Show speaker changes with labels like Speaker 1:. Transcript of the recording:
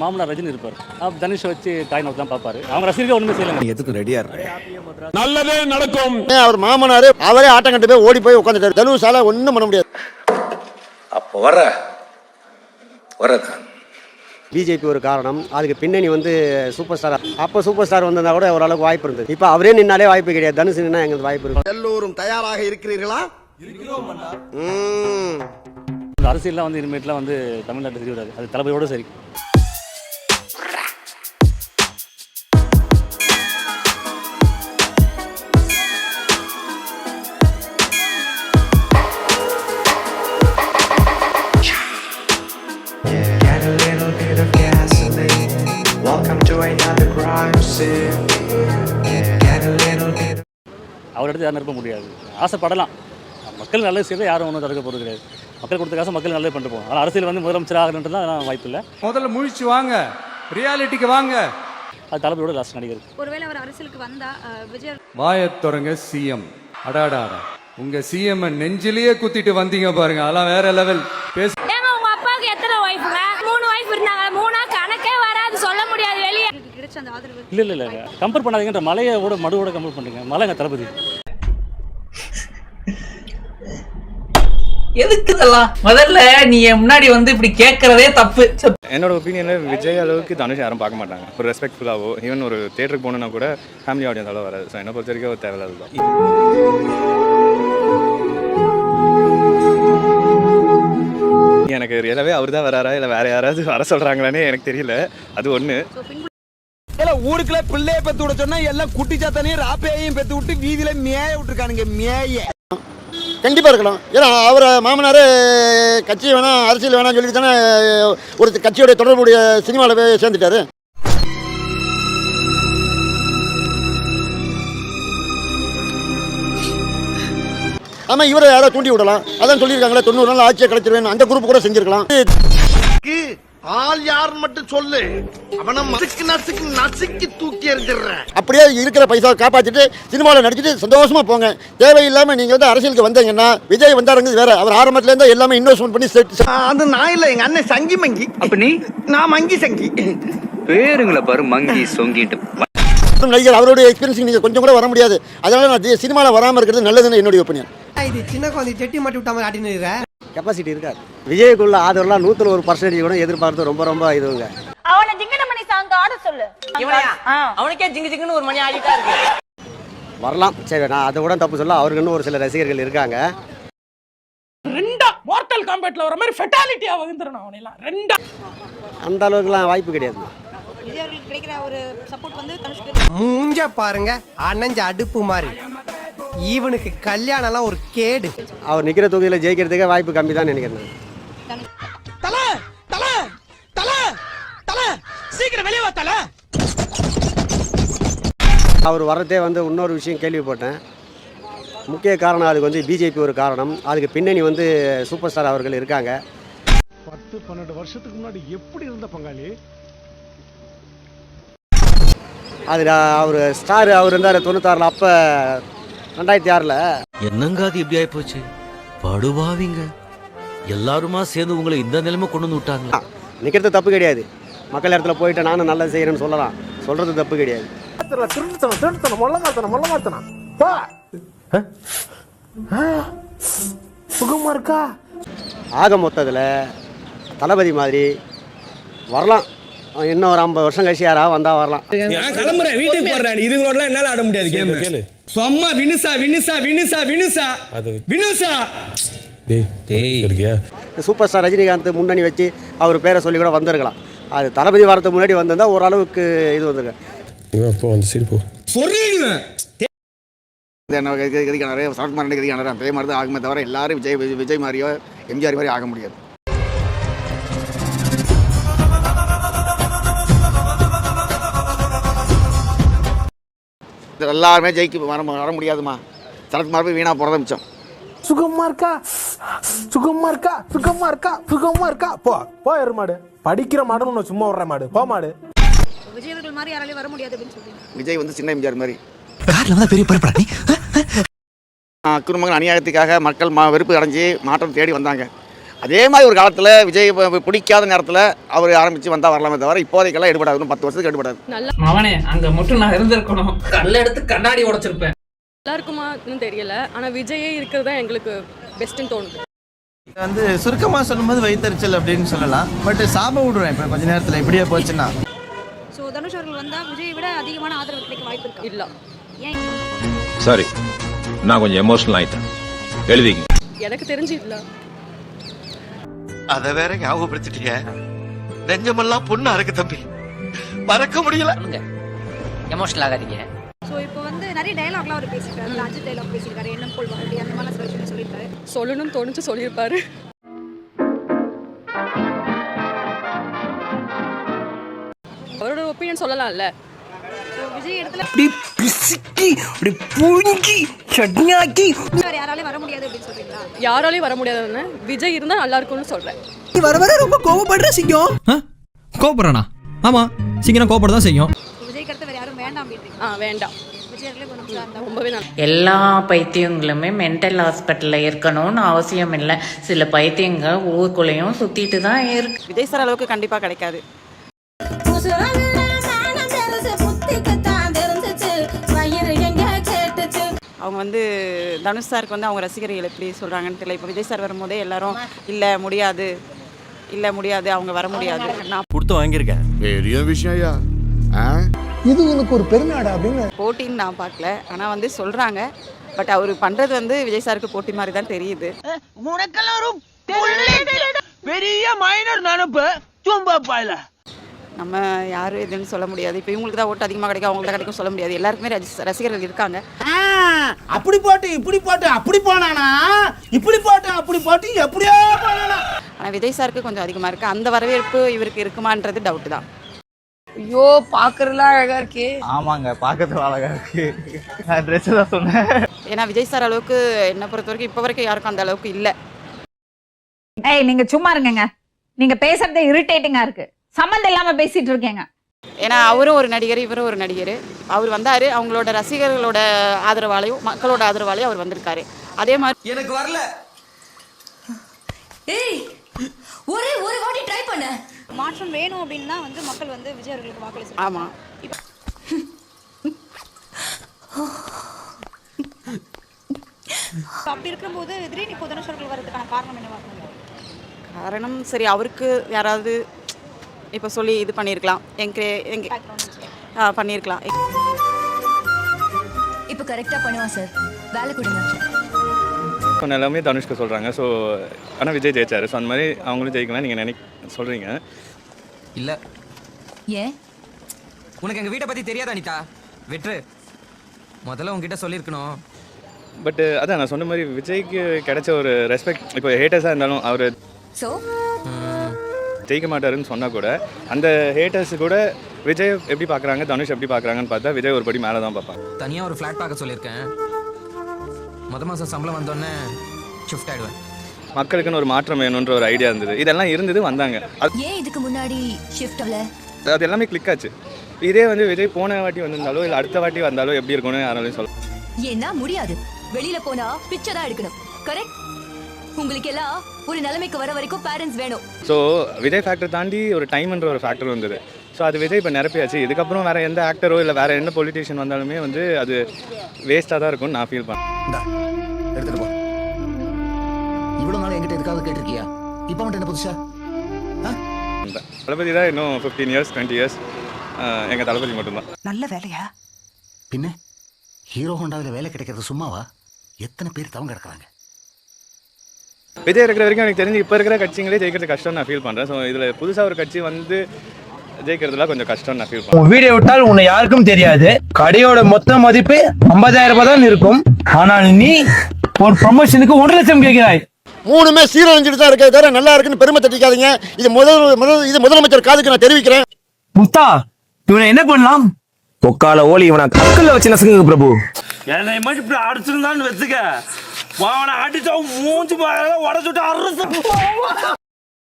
Speaker 1: மாமனார் ரஜினி இருப்பார். தனுஷ் வச்சு காய் நோக்கு தான் பார்ப்பாரு. அவங்க ரசிகர்கள் ஒன்றுமே செய்யல.
Speaker 2: எதுக்கு ரெடியா இருக்கு?
Speaker 3: நல்லதே நடக்கும்.
Speaker 4: அவர் மாமனார் அவரே ஆட்டம் கட்டு போய் ஓடி போய் உட்காந்துட்டாரு. தனுஷால ஒன்றும் பண்ண முடியாது.
Speaker 2: அப்போ வரதான்
Speaker 5: பிஜேபி ஒரு காரணம். அதுக்கு பின்னணி வந்து சூப்பர் ஸ்டார். அப்போ சூப்பர் ஸ்டார் வந்திருந்தா கூட ஓரளவுக்கு வாய்ப்பு இருந்தது. இப்போ அவரே நின்னாலே வாய்ப்பு கிடையாது. தனுஷ் நின்னா எங்களுக்கு வாய்ப்பு இருக்கு.
Speaker 4: எல்லோரும் தயாராக இருக்கிறீர்களா?
Speaker 1: அரசியல்லாம் வந்து இனிமேட்லாம் வந்து தமிழ்நாட்டில் சரி வராது. அது தளபதியோட சரி. அவர் எடுத்து யாரும் நிரப்ப முடியாது. ஆசைப்படலாம். மக்கள் நல்லது செய்யறது யாரும் ஒன்றும் தடுக்க போகிறது கிடையாது. மக்கள் கொடுத்த காசு மக்கள் நல்லது பண்ணிட்டு போகும். ஆனால் அரசியல் வந்து முதலமைச்சர் ஆகணுன்றதுலாம் வாய்ப்பு இல்லை.
Speaker 6: முதல்ல முழிச்சு வாங்க, ரியாலிட்டிக்கு வாங்க.
Speaker 1: அது தளபதியோட லாஸ்ட் நடிகர்.
Speaker 7: ஒருவேளை அவர் அரசியலுக்கு வந்தா விஜய்
Speaker 6: வாயத்தொடங்க சிஎம். அடாடா, உங்க சிஎம் நெஞ்சிலேயே குத்திட்டு வந்தீங்க பாருங்க. அதெல்லாம் வேற லெவல். பேச
Speaker 7: உங்க அப்பாவுக்கு எத்தனை வைஃப்ங்க? 3 வைஃப் இருந்தாங்க. 3 கணக்கே வராது, சொல்ல முடியாது. வெளியே கிடைச்ச அந்த ஆதரவு
Speaker 1: இல்லை கம்பேர் பண்ணாதீங்கன்ற. மலையோட மடுவோட கம்பேர் பண்ணுங்க. மலைங்க தளபதி.
Speaker 8: எதுக்கு இதெல்லாம்? முதல்ல நீ முன்னாடி வந்து இப்படி கேட்கறதே தப்பு.
Speaker 9: என்னோட ஒப்பீனியனில் விஜய் அளவுக்கு தனுஷ் யாரும் பார்க்க மாட்டாங்க. ஒரு ரெஸ்பெக்ட்ஃபுல்லாகவோ ஈவன் ஒரு தேட்டருக்கு போகணுன்னா கூட ஃபேமிலி ஆடியன்ஸால வராது. ஸோ என்னை பொறுத்த வரைக்கும் ஒரு தேவையில்லாது தான். எனக்கு ரியலாகவே அவர் தான் வராரா இல்லை வேற யாராவது வர சொல்கிறாங்களானே எனக்கு தெரியல. அது ஒன்று.
Speaker 2: ஊருக்குள்ள பிள்ளைய பெத்து விட சொன்னா எல்லாம் குட்டி சாத்தானையும் ராப்பையையும் பெத்து விட்டு வீதியில மேய விட்டுருக்கானுங்க. மேய
Speaker 4: கண்டிப்பாக இருக்கலாம். ஏன்னா அவரை மாமனார் கட்சி வேணாம் அரசியல் வேணாம்னு சொல்லிட்டு தானே ஒரு கட்சியோடைய தொடர்புடைய சினிமாவில் போய் சேர்ந்துட்டாரு. ஆமாம், இவரை யாரோ தூண்டி விடலாம். அதான் சொல்லியிருக்காங்களே 90 நாள் ஆட்சியை கலைச்சிருவேன். அந்த குரூப் கூட செஞ்சிருக்கலாம்.
Speaker 2: ஆள் யார் மட்டும் சொல்லு, அவனை நசுக்கி தூக்கி எறிஞ்சிடுறேன்.
Speaker 4: அப்படியே இருக்கிற பைசா காப்பாற்றிட்டு சினிமாவில் நடிச்சுட்டு சந்தோஷமா போங்க. தேவையில்லாமல் நீங்கள் வந்து அரசியலுக்கு வந்தீங்கன்னா விஜய் வந்தாருங்கிறது வேற. அவர் ஆரம்பத்துல இருந்தா எல்லாமே இன்வெஸ்ட்மெண்ட் பண்ணி
Speaker 2: அது நான் இல்ல, எங்க அண்ணன் சங்கி மங்கி.
Speaker 8: அப்ப நீ?
Speaker 2: நான் மங்கி சங்கி.
Speaker 8: பேருங்களை பாரு, மங்கி சொங்கிட்டு.
Speaker 4: நடிகர் அவருடைய எக்ஸ்பீரியன்ஸ் நீங்க கொஞ்சம் கூட வர முடியாது. அதனால நான் சினிமாவில் வராமல் இருக்கிறது நல்லதுன்னு என்னுடைய ஒப்பீனியன்.
Speaker 10: இது சின்ன குழந்தை செட்டி மாட்டி விட்ட மாதிரி ஆட்டினு
Speaker 5: கெப்பாசிட்டி இருக்காது. விஜய்க்குள்ள ஆதரவுலாம் 101% கூட எதிர்பார்த்து ரொம்ப இதுங்க.
Speaker 7: அவனை ஜிங்கன மணி சாங் ஆட சொல்லு.
Speaker 8: அவனுக்கே ஜிங்கு ஜிங்குன்னு ஒரு மணி ஆடிட்டா இருக்கு.
Speaker 5: வரலாம். சரி, நான் அதை கூட தப்பு சொல்ல. அவருக்குன்னு ஒரு சில ரசிகர்கள் இருக்காங்க.
Speaker 8: ரெண்டா மார்டல் காம்பேட்ல வர மாதிரி ஃபெட்டாலிட்டியா வந்துறணும். அவனெல்லாம் ரெண்டா
Speaker 5: அந்த அளவுக்குலாம் வாய்ப்பு கிடையாது.
Speaker 7: விஜய் அவர்களுக்கு கிடைக்கிற ஒரு சப்போர்ட் வந்து தனுஷ்க்கு.
Speaker 10: மூஞ்ச பாருங்க, அணைஞ்ச அடுப்பு மாதிரி. ஈவனுக்கு கல்யாணம்லாம் ஒரு கேடு.
Speaker 5: அவர் நிக்கிற தொகுதியில் ஜெயிக்கிறதுக்கே வாய்ப்பு கம்மி தான் நினைக்கிறேன்.
Speaker 8: சீக்கிரம் வெளியே வாத்தல.
Speaker 5: அவர் வரதே வந்து இன்னொரு விஷயம் கேள்விப்பட்டேன். முக்கிய காரணம் அதுக்கு வந்து பிஜேபி ஒரு காரணம். அதுக்கு பின்னணி வந்து சூப்பர் ஸ்டார் அவர்கள் இருக்காங்க.
Speaker 3: 10-12 வருஷத்துக்கு முன்னாடி எப்படி இருந்த பங்காளி?
Speaker 5: அது அவர் ஸ்டார் அவர் இருந்தார் 96. அப்போ 2006
Speaker 11: என்னங்க அது எப்படி ஆகி போச்சு? படுவாவிங்க எல்லாருமா சேர்ந்து உங்களை இந்த நிலைமை கொண்டு வந்து விட்டாங்க.
Speaker 5: நிற்கிறது தப்பு கிடையாது. மக்கள் இடத்துல போயிட்டு நானும் நல்லா செய்யறேன்னு சொல்லலாம். சொல்றது தப்பு கிடையாது.
Speaker 10: சுகமா இருக்கா?
Speaker 5: ஆக மொத்தத்தில் தளபதி மாதிரி வரலாம். இன்னும் ஒரு 50 வருஷம் கழிச்சு யாராவது வந்தா வரலாம்.
Speaker 2: கிளம்புறேன், வீட்டுக்கு போறேன். இதுங்களோட என்னால ஆட முடியாது. கேளு சும்மா வினுசா வினுசா வினுசா வினுசா வினுசா.
Speaker 5: சூப்பர் ஸ்டார் ரஜினிகாந்த் முன்னணி வச்சு அவர் பேரை சொல்லி கூட வந்திருக்கலாம். அது தளபதி வரதுக்கு முன்னாடி வந்திருந்தா ஓரளவுக்கு இது வந்திருக்கேன்.
Speaker 4: அதே மாதிரி தான் ஆகுமே தவிர எல்லாரும் விஜய் மாதிரியோ எம்ஜிஆர் மாதிரியோ ஆக முடியாது. எல்லாருமே ஜெயிக்க வர முடியாதுமா. சரத்குமார் போய் வீணா போறத மிச்சம்.
Speaker 10: சுகமா இருக்கா? சுகமா இருக்கா? சுகமா இருக்கா? சுகமா இருக்கா? போ எருமாடு. படிக்கிற மாடுன்னு சும்மா வர்ற மாடு. போ மாடு.
Speaker 7: விஜய் அவர்கள் மாதிரி யாராலையும் வர முடியாது அப்படின்னு சொல்றீங்க.
Speaker 4: விஜய் வந்து சின்ன எம்ஜிஆர் மாதிரி.
Speaker 2: கார்ல வந்தா பெரிய பரப்படா நீ.
Speaker 4: குடும்பங்கள் அநியாயத்துக்காக மக்கள் வெறுப்பு அடைஞ்சு மாற்றம் தேடி வந்தாங்க. அதே மாதிரி ஒரு காலத்தில் விஜய் பிடிக்காத நேரத்தில் அவர் ஆரம்பித்து வந்தால் வரலாமே தவிர இப்போதைக்கெல்லாம் எடுபடாது. 10 வருஷத்துக்கு எடுபடாது.
Speaker 8: அவனே அங்க மட்டும் நான் இருந்திருக்கணும். கல்ல எடுத்து கண்ணாடி உடைச்சிருப்பேன்.
Speaker 7: நல்லா இருக்குமான்னு தெரியல, ஆனா விஜயே இருக்கிறது தான் எங்களுக்கு பெஸ்ட்னு தோணுது.
Speaker 5: வந்து சுருக்கமாக சொல்லும்போது வயிற்றுச்சல் அப்படின்னு சொல்லலாம். பட் சாப விடுவேன் இப்போ கொஞ்ச நேரத்தில் இப்படியே போச்சுன்னா.
Speaker 7: ஸோ தனுஷ் அவர்கள் வந்தால் விஜயை விட அதிகமான ஆதரவு கிடைக்க வாய்ப்பு இருக்கு. இல்லை ஏன்
Speaker 11: சாரி, நான் கொஞ்சம் எமோஷனல் ஆயிட்டேன். எழுதிங்க.
Speaker 7: எனக்கு தெரிஞ்சு இல்லை.
Speaker 11: அத வேற ஞாபகப்படுத்திட்டீங்க. நெஞ்சமெல்லாம் பொண்ணா இருக்கு தம்பி, மறக்க முடியல.
Speaker 8: எமோஷனல் ஆகாதீங்க.
Speaker 7: ஸோ இப்போ வந்து நிறைய டைலாக்லாம் அவர் பேசியிருக்காரு. அஜித் டைலாக் பேசியிருக்காரு, எண்ணம் போல் அப்படி அந்த மாதிரி சில விஷயம் சொல்லியிருக்காரு. சொல்லணும்னு தோணுச்சு சொல்லியிருப்பாரு. அவரோட ஒப்பீனியன் சொல்லலாம்ல. விஜய் இடத்துல யாராலையும் வர முடியாது அப்படின்னு சொல்றீங்களா? யாராலையும் வர முடியாதுன்னு விஜய் இருந்தா நல்லா இருக்கும்னு சொல்றேன்.
Speaker 5: வர வர ரொம்ப கோவப்படுற சிங்கம். கோபப்படுறானா? ஆமா, சிங்கம் கோபப்பட தான் செய்யும்.
Speaker 7: விஜய் கடத்த வேற யாரும் வேண்டாம் அப்படின்றீங்க? வேண்டாம். விஜய் ரொம்பவே நல்லா.
Speaker 8: எல்லா பைத்தியங்களுமே மென்டல் ஹாஸ்பிட்டல்ல இருக்கணும்னு அவசியம் இல்லை. சில பைத்தியங்க ஊருக்குள்ளேயும் சுத்திட்டு தான் இருக்கு.
Speaker 7: விஜய் சார் அளவுக்கு கண்டிப்பா கிடைக்காது. அவங்க வந்து தனுஷ் சாருக்கு வந்து அவங்க ரசிகர்கள் எப்படி சொல்கிறாங்கன்னு தெரியல. இப்போ விஜய் சார் வரும்போதே எல்லாரும் இல்லை முடியாது, இல்லை முடியாது, அவங்க வர முடியாது. நான்
Speaker 11: கொடுத்து வாங்கியிருக்கேன்.
Speaker 4: பெரிய விஷயம்.
Speaker 10: இது உனக்கு ஒரு பெருநாடு அப்படின்னு
Speaker 7: போட்டின்னு நான் பார்க்கல, ஆனால் வந்து சொல்கிறாங்க. பட் அவர் பண்ணுறது வந்து விஜய் சாருக்கு போட்டி மாதிரி தான் தெரியுது.
Speaker 8: பெரிய மைனர் நினைப்பு சும்மா பாயில.
Speaker 7: நம்ம யாரும் எதுன்னு சொல்ல முடியாது. இப்போ இவங்களுக்கு தான் ஓட்டு அதிகமாக கிடைக்கும், அவங்களுக்கு தான் கிடைக்கும் சொல்ல முடியாது. எல்லாருக்குமே ரசிகர்கள் இருக்காங்க.
Speaker 8: அப்படி போட்டு இப்படி போட்டு அப்படி போனானா, இப்படி போட்டு அப்படி போட்டு எப்படியோ போனானா.
Speaker 7: ஆனால் விஜய் சாருக்கு கொஞ்சம் அதிகமாக இருக்குது. அந்த வரவேற்பு இவருக்கு இருக்குமான்றது டவுட்டு தான்.
Speaker 8: ஐயோ பாக்குறதுலாம் அழகா இருக்கு.
Speaker 5: ஆமாங்க, பார்க்கறது அழகா இருக்கு. நான் ட்ரெஸ் தான் சொன்னேன்.
Speaker 7: ஏன்னா விஜய் சார் அளவுக்கு என்னை பொறுத்த வரைக்கும் இப்போ வரைக்கும் யாருக்கும் அந்த அளவுக்கு இல்லை.
Speaker 12: ஏய் நீங்க சும்மா இருங்கங்க, நீங்க பேசுறதே இரிட்டேட்டிங்கா இருக்கு. சம்மந்தம் இல்லாம பேசிட்டு இருக்கீங்க.
Speaker 7: ஏன்னா அவரும் ஒரு நடிகர், இவரும் ஒரு நடிகர். அவர் வந்தார், அவங்களோட ரசிகர்களோட ஆதரவாலையும் மக்களோட ஆதரவாலையும் அவர் வந்திருக்காரு. அதே மாதிரி
Speaker 5: எனக்கு வரல.
Speaker 12: ஏய் ஒரே ஒரு வாட்டி ட்ரை பண்ண.
Speaker 7: மாற்றம் வேணும் அப்படின்னா வந்து மக்கள் வந்து விஜய் அவர்களுக்கு வாக்களிச்சு. ஆமாம். அப்படி இருக்கும்போது திடீர்னு இப்போ தனுஷ் அவர்கள் வர்றதுக்கான காரணம் என்னவா இருக்கும்? காரணம் சரி, அவருக்கு யாராவது இப்போ சொல்லி இது பண்ணியிருக்கலாம், எங்க பண்ணியிருக்கலாம்.
Speaker 12: இப்போ கரெக்டா பண்ணுவா சார், வேலை கொடுங்க.
Speaker 9: எல்லாமே தனுஷ்க்கு சொல்கிறாங்க. ஸோ ஆனால் விஜய் ஜெயிச்சார். ஸோ அந்த மாதிரி அவங்களும் ஜெயிக்கலாம் நீங்கள் சொல்கிறீங்க.
Speaker 5: இல்லை,
Speaker 12: ஏன்
Speaker 5: உனக்கு எங்கள் வீட்டை பற்றி தெரியாதா அனிதா? வெற்று முதல்ல உங்ககிட்ட சொல்லியிருக்கணும்.
Speaker 9: பட் அதான் நான் சொன்ன மாதிரி விஜய்க்கு கிடைச்ச ஒரு ரெஸ்பெக்ட், இப்போ ஹேட்டர்ஸாக இருந்தாலும் அவர்
Speaker 12: சோ
Speaker 9: ஜெயிக்க மாட்டாருன்னு சொன்னால் கூட அந்த ஹேட்டர்ஸ் கூட விஜய் எப்படி பார்க்குறாங்க, தனுஷ் எப்படி பார்க்குறாங்கன்னு பார்த்தா விஜய் ஒரு படி மேலே தான் பார்ப்பாங்க.
Speaker 5: தனியாக ஒரு ஃப்ளாட் பார்க்க சொல்லியிருக்கேன். மாதம் சம்பளம் வந்தோடனே ஷிஃப்ட் ஆகிடுவேன்.
Speaker 9: மக்களுக்குன்னு ஒரு மாற்றம் வேணுன்ற ஒரு ஐடியா இருந்தது. இதெல்லாம் இருந்தது, வந்தாங்க.
Speaker 12: ஏன் இதுக்கு முன்னாடி ஷிஃப்ட் ஆகல?
Speaker 9: அது எல்லாமே கிளிக் ஆச்சு. இதே வந்து விஜய் போன வாட்டி வந்திருந்தாலோ இல்லை அடுத்த வாட்டி வந்தாலோ எப்படி இருக்கும்னு யாராலையும் சொல்ல.
Speaker 12: ஏன்னா முடியாது, வெளியில போனா பிக்சர் தான் எடுக்கணும். கரெக்ட். உங்களுக்கு எல்லாம் ஒரு நிலைமைக்கு வர வரைக்கும் பேரண்ட்ஸ் வேணும்.
Speaker 9: ஸோ விஜய் ஃபேக்டர் தாண்டி ஒரு டைம்ன்ற ஒரு ஃபேக்டர் வந்தது. ஸோ அது விஜய் இப்போ நிரப்பியாச்சு. இதுக்கப்புறம் வேறு எந்த ஆக்டரோ இல்லை வேறு என்ன பொலிட்டீஷியன் வந்தாலுமே வந்து அது வேஸ்ட்டாக தான் இருக்கும்னு நான் ஃபீல் பண்ணேன்.
Speaker 11: எடுத்துட்டு போ. இவ்வளவு நாள் என்கிட்ட எதுக்காக கேட்டிருக்கியா? இப்போ மட்டும் என்ன புதுசா?
Speaker 9: தளபதி தான் இன்னும் 15 years 20 years எங்கள் தளபதி மட்டும்தான்.
Speaker 8: நல்ல வேலையா?
Speaker 11: பின்ன ஹீரோ ஹோண்டாவில் வேலை கிடைக்கிறது சும்மாவா? எத்தனை பேர் தவங்க கிடக்குறாங்க.
Speaker 9: விஜய் இருக்கிற வரைக்கும் எனக்கு தெரிஞ்சு இப்போ இருக்கிற கட்சிங்களே ஜெயிக்கிறது கஷ்டம் நான் ஃபீல் பண்ணுறேன். ஸோ இதில் புதுசாக ஒரு கட்சி வந்து ஜெயிக்கிறதுலாம் கொஞ்சம் கஷ்டம் நான் ஃபீல் பண்ணுறேன்.
Speaker 2: உன் வீடியோ விட்டால் உன்னை யாருக்கும் தெரியாது. கடையோட மொத்த மதிப்பு 50,000 ரூபாய் தான் இருக்கும். ஆனால் நீ ஒரு ப்ரமோஷனுக்கு 1 லட்சம் கேட்கிறாய்.
Speaker 4: 3மே சீரழிஞ்சிட்டு தான் இருக்கே தவிர நல்லா இருக்குன்னு பெருமை தட்டிக்காதீங்க. இது முதலமைச்சர் காதுக்கு நான் தெரிவிக்கிறேன்.
Speaker 2: முஸ்தா, இவனை என்ன பண்ணலாம்? பொக்கால ஓலி இவனை கக்கல்ல வச்சு நசுங்க பிரபு.
Speaker 3: என்னை மட்டும் இப்படி அடிச்சிருந்தான்னு வச்சுக்க, அடிச்சா மூஞ்சி உடச்சுட்டு அரசு